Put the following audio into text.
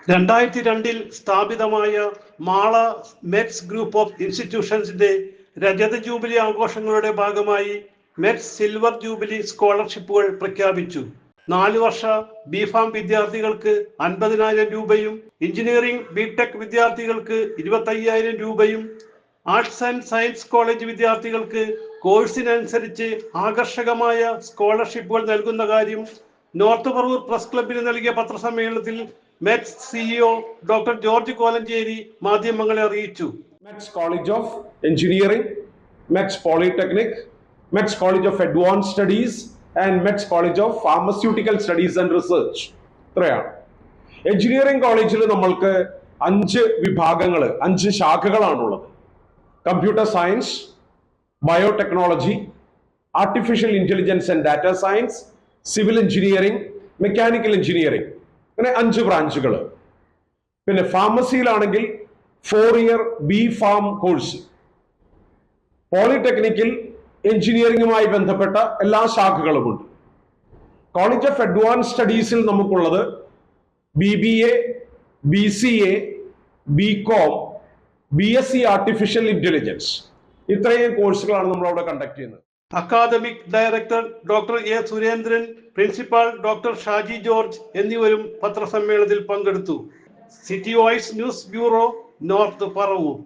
2002 സ്ഥാപിതമായ Mala midst group of ഇൻസ്റ്റിറ്റ്യൂഷൻസിന്റെ രജത jubilee ആഘോഷങ്ങളുടെ ഭാഗമായി മെറ്റ്സ് സിൽവർ ജൂബിലി സ്കോളർഷിപ്പുകൾ പ്രഖ്യാപിച്ചു. 4 വർഷ ബിഫാം വിദ്യാർത്ഥികൾക്ക് 50,000 രൂപയും എഞ്ചിനീയറിംഗ് ബിടെക് വിദ്യാർത്ഥികൾക്ക് 25,000 രൂപയും ആർട്സ് ആൻഡ് സയൻസ് കോളേജ് വിദ്യാർത്ഥികൾക്ക് കോഴ്സിനനുസരിച്ച് ആകർഷകമായ സ്കോളർഷിപ്പുകൾ നൽകുന്ന കാര്യം നോർത്ത് പറവൂർ പ്രസ് ക്ലബിന് നൽകിയ പത്രസമ്മേളനത്തിൽ METS CEO doctor George Kolenchery മാധ്യമങ്ങളെ അറിയിച്ചു. METS college of engineering, METS polytechnic, METS college of advance studies and METS college of pharmaceutical studies and research. ഇത്രയാണ്. എഞ്ചിനീയറിംഗ് കോളേജിൽ നമ്മൾക്ക് 5 വിഭാഗങ്ങൾ, 5 ശാഖകളാണുള്ളത്. Computer science, biotechnology, artificial intelligence and data science, civil engineering, mechanical engineering, അങ്ങനെ 5 ബ്രാഞ്ചുകൾ. പിന്നെ ഫാർമസിയിലാണെങ്കിൽ 4 ഇയർ ബി ഫാം കോഴ്സ്. പോളിടെക്നിക്കിൽ എഞ്ചിനീയറിംഗുമായി ബന്ധപ്പെട്ട എല്ലാ ശാഖകളുമുണ്ട്. കോളേജ് ഓഫ് അഡ്വാൻസ് സ്റ്റഡീസിൽ നമുക്കുള്ളത് BBA, BCA, BCom, BSc artificial intelligence. ഇത്രയും കോഴ്സുകളാണ് നമ്മൾ അവിടെ കണ്ടക്ട് ചെയ്യുന്നത്. Academic director doctor A Surendran, principal doctor Shaji George എന്നിവരും പത്രസമ്മേളനത്തിൽ പങ്കെടുത്തു. City voice news bureau, north Paravur.